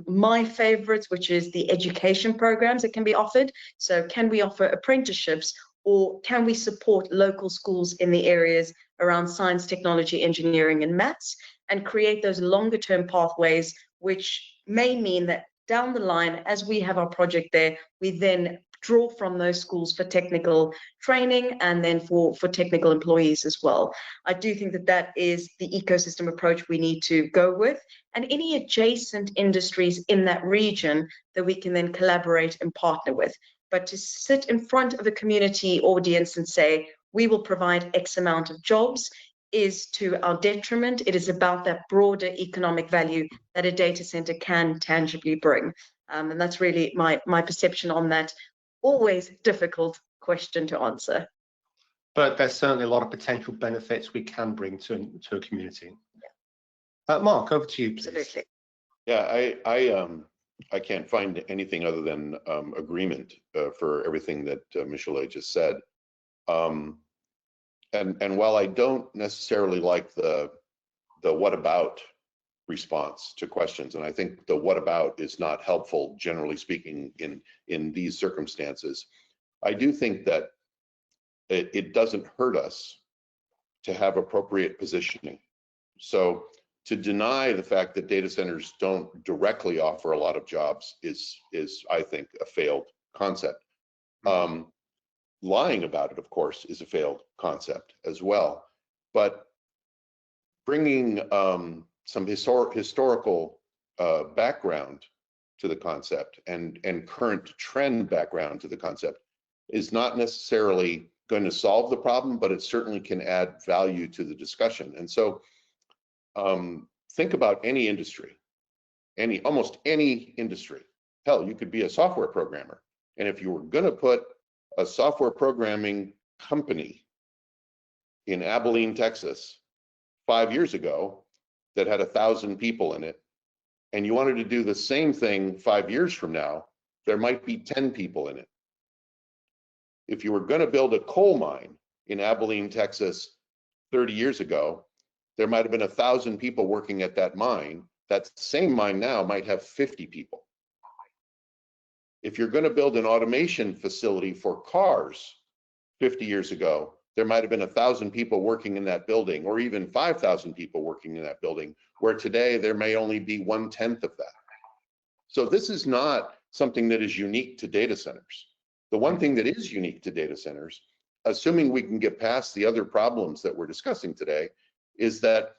my favorites, which is the education programs that can be offered. So can we offer apprenticeships, or can we support local schools in the areas around science, technology, engineering, and maths, and create those longer term pathways, which may mean that down the line, as we have our project there, we then draw from those schools for technical training and then for technical employees as well. I do think that that is the ecosystem approach we need to go with, and any adjacent industries in that region that we can then collaborate and partner with. But to sit in front of a community audience and say, we will provide X amount of jobs is to our detriment. It is about that broader economic value that a data center can tangibly bring. And that's really my perception on that always difficult question to answer. But there's certainly a lot of potential benefits we can bring to a community. Yeah. Mark, over to you, please. Absolutely. Yeah, I can't find anything other than agreement for everything that Micheline just said. And while I don't necessarily like the what about response to questions, and I think the what about is not helpful, generally speaking, in these circumstances, I do think that it doesn't hurt us to have appropriate positioning. So to deny the fact that data centers don't directly offer a lot of jobs is I think, a failed concept. Lying about it, of course, is a failed concept as well. But bringing some historical background to the concept and current trend background to the concept is not necessarily going to solve the problem, but it certainly can add value to the discussion. And so think about any industry, almost any industry. Hell, you could be a software programmer. And if you were going to put a software programming company in Abilene, Texas, 5 years ago that had 1,000 people in it, and you wanted to do the same thing 5 years from now, there might be 10 people in it. If you were going to build a coal mine in Abilene, Texas 30 years ago, there might have been 1,000 people working at that mine. That same mine now might have 50 people. If you're going to build an automation facility for cars 50 years ago, there might have been 1,000 people working in that building, or even 5,000 people working in that building, where today there may only be 1/10 of that. So this is not something that is unique to data centers. The one thing that is unique to data centers, assuming we can get past the other problems that we're discussing today, is that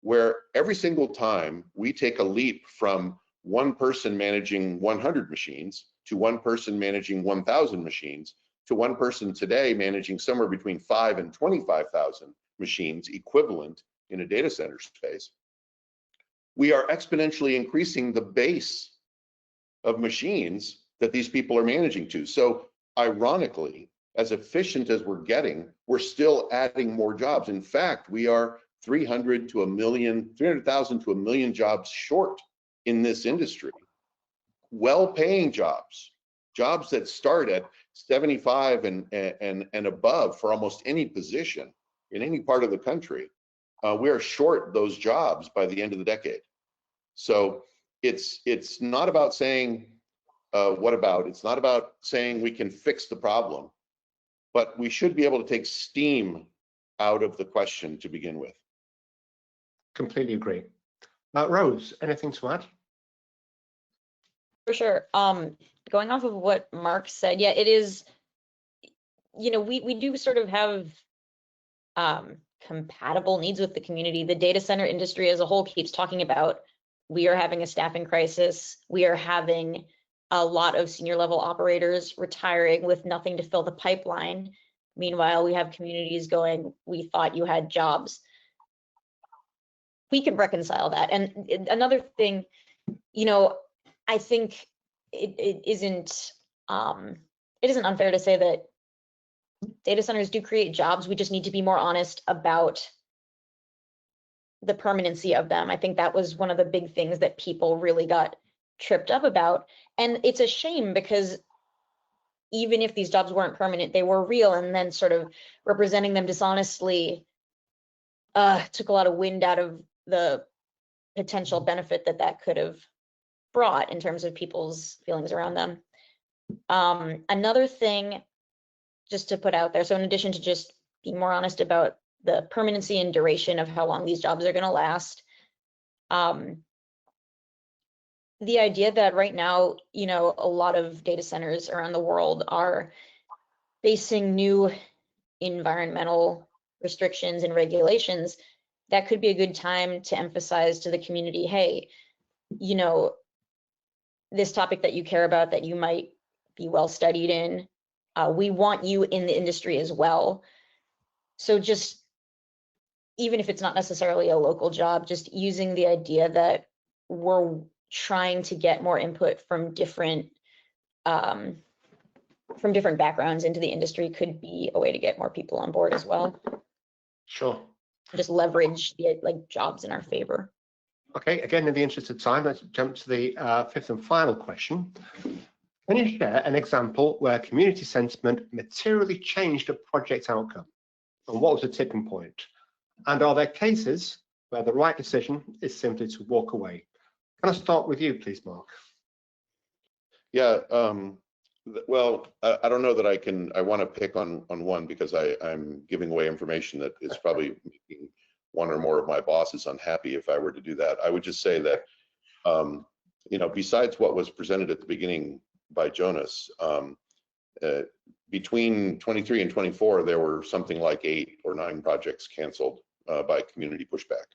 where every single time we take a leap from one person managing 100 machines to one person managing 1,000 machines to one person today managing somewhere between 5,000 and 25,000 machines equivalent in a data center space, we are exponentially increasing the base of machines that these people are managing to. So ironically, as efficient as we're getting, we're still adding more jobs. In fact, we are 300,000 to 1 million jobs short in this industry. Well-paying jobs, jobs that start at 75 and above for almost any position in any part of the country. We are short those jobs by the end of the decade. So it's not about saying what about. It's not about saying we can fix the problem, but we should be able to take steam out of the question to begin with. Completely agree. Rose, anything to add? For sure. Going off of what Mark said, yeah, it is, you know, we do sort of have compatible needs with the community. The data center industry as a whole keeps talking about, we are having a staffing crisis. We are having a lot of senior level operators retiring with nothing to fill the pipeline. Meanwhile, we have communities going, we thought you had jobs. We can reconcile that. And another thing, you know, I think it isn't unfair to say that data centers do create jobs. We just need to be more honest about the permanency of them. I think that was one of the big things that people really got tripped up about. And it's a shame because even if these jobs weren't permanent, they were real, and then sort of representing them dishonestly took a lot of wind out of the potential benefit that could have brought in terms of people's feelings around them. Another thing just to put out there, so in addition to just being more honest about the permanency and duration of how long these jobs are going to last, the idea that right now, you know, a lot of data centers around the world are facing new environmental restrictions and regulations, that could be a good time to emphasize to the community, hey, you know, this topic that you care about, that you might be well studied in, we want you in the industry as well. So just, even if it's not necessarily a local job, just using the idea that we're trying to get more input from different backgrounds into the industry could be a way to get more people on board as well. Sure. Just leverage the jobs in our favor. Okay, again, in the interest of time, let's jump to the fifth and final question. Can you share an example where community sentiment materially changed a project outcome? And what was the tipping point? And are there cases where the right decision is simply to walk away? Can I start with you, please, Mark? Yeah, well, I don't know that I want to pick on one, because I'm giving away information that is probably making one or more of my bosses unhappy if I were to do that. I would just say that, you know, besides what was presented at the beginning by Jonas, between 23 and 24, there were something like 8 or 9 projects canceled by community pushback.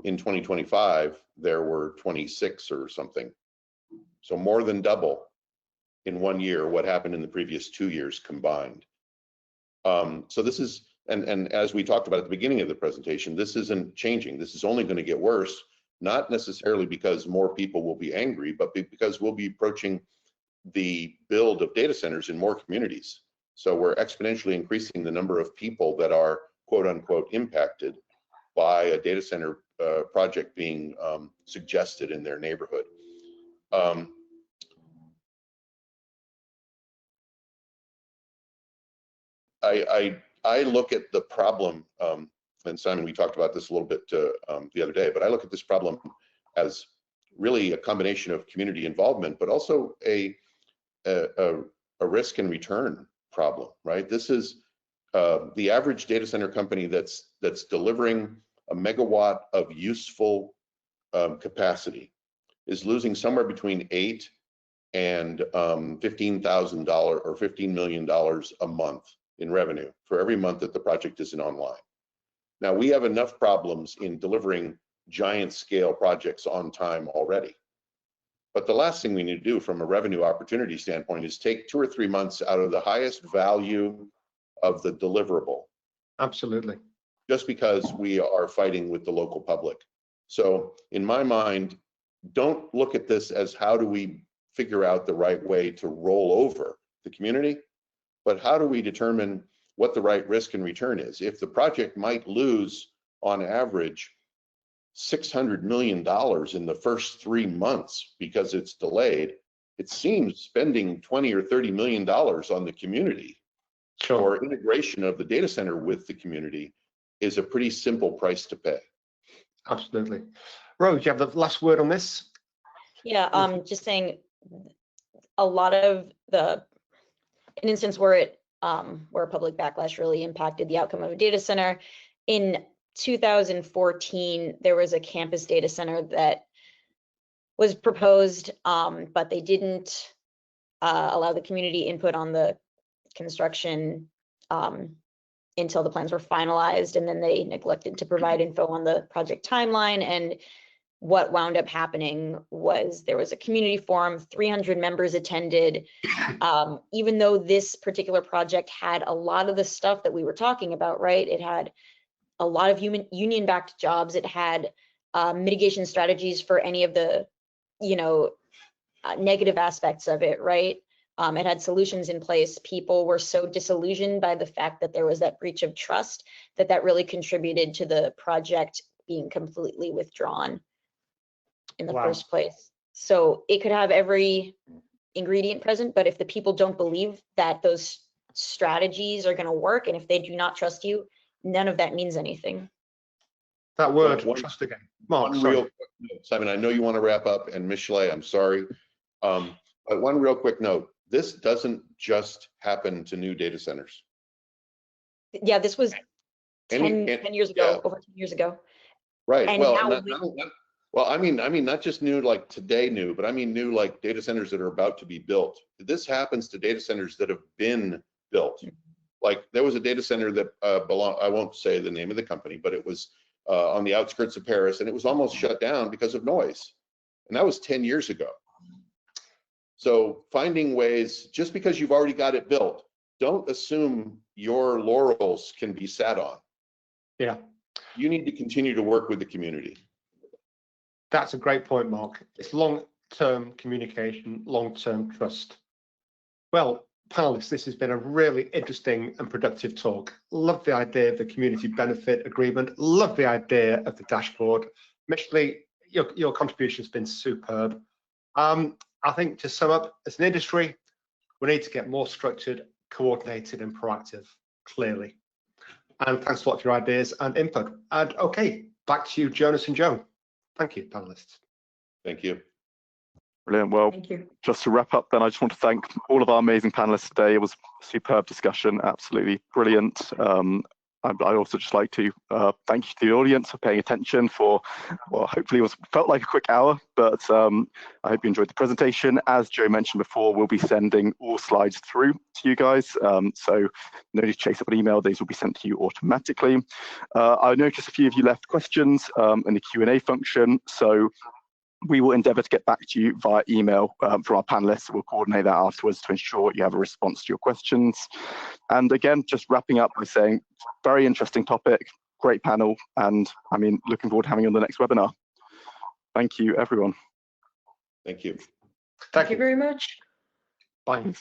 In 2025, there were 26 or something. So more than double in 1 year what happened in the previous 2 years combined. So this is, and as we talked about at the beginning of the presentation, this isn't changing. This is only going to get worse, not necessarily because more people will be angry, but because we'll be approaching the build of data centers in more communities. So we're exponentially increasing the number of people that are quote unquote impacted by a data center project being suggested in their neighborhood. I look at the problem, and Simon, we talked about this a little bit the other day, but I look at this problem as really a combination of community involvement, but also a risk and return problem, right? This is the average data center company that's delivering a megawatt of useful capacity is losing somewhere between $8,000 and $15,000 or $15 million a month in revenue for every month that the project isn't online. Now, we have enough problems in delivering giant scale projects on time already. But the last thing we need to do from a revenue opportunity standpoint is take 2 or 3 months out of the highest value of the deliverable. Absolutely. Just because we are fighting with the local public. So in my mind, don't look at this as how do we figure out the right way to roll over the community, but how do we determine what the right risk and return is? If the project might lose on average $600 million in the first 3 months because it's delayed, it seems spending $20 or $30 million on the community or integration of the data center with the community is a pretty simple price to pay. Absolutely. Rose, you have the last word on this? Yeah, just saying a lot of an instance where where public backlash really impacted the outcome of a data center. In 2014, there was a campus data center that was proposed, but they didn't allow the community input on the construction until the plans were finalized, and then they neglected to provide info on the project timeline. And what wound up happening was there was a community forum, 300 members attended. Even though this particular project had a lot of the stuff that we were talking about, right? It had a lot of union-backed jobs. It had mitigation strategies for any of the, negative aspects of it, right? It had solutions in place. People were so disillusioned by the fact that there was that breach of trust that really contributed to the project being completely withdrawn in the first place. So it could have every ingredient present, but if the people don't believe that those strategies are going to work, and if they do not trust you, none of that means anything. That word, trust again. Mark, sorry. Simon, I know you want to wrap up, and Michelet, I'm sorry. But one real quick note, this doesn't just happen to new data centers. Yeah, this was 10 years ago, over 10 years ago. Right, and well, well, I mean, not just new like today new, but I mean new like data centers that are about to be built. This happens to data centers that have been built. Like there was a data center that I won't say the name of the company, but it was on the outskirts of Paris, and it was almost shut down because of noise. And that was 10 years ago. So finding ways, just because you've already got it built, don't assume your laurels can be sat on. Yeah. You need to continue to work with the community. That's a great point, Mark. It's long-term communication, long-term trust. Well, panelists, this has been a really interesting and productive talk. Love the idea of the community benefit agreement. Love the idea of the dashboard. Michelet, your contribution has been superb. I think to sum up, as an industry, we need to get more structured, coordinated and proactive, clearly. And thanks a lot for your ideas and input. And okay, back to you, Jonas and Joe. Thank you, panelists. Thank you. Brilliant. Well, just to wrap up then, I just want to thank all of our amazing panelists today. It was a superb discussion, absolutely brilliant. I'd also just like to thank you to the audience for paying attention for, well, hopefully it felt like a quick hour, but I hope you enjoyed the presentation. As Joe mentioned before, we'll be sending all slides through to you guys. So no need to chase up an email, these will be sent to you automatically. I noticed a few of you left questions in the Q&A function, so we will endeavour to get back to you via email from our panelists. We'll coordinate that afterwards to ensure you have a response to your questions. And again, just wrapping up by saying, very interesting topic, great panel, and I mean, looking forward to having you on the next webinar. Thank you, everyone. Thank you. Thank you very much. Bye.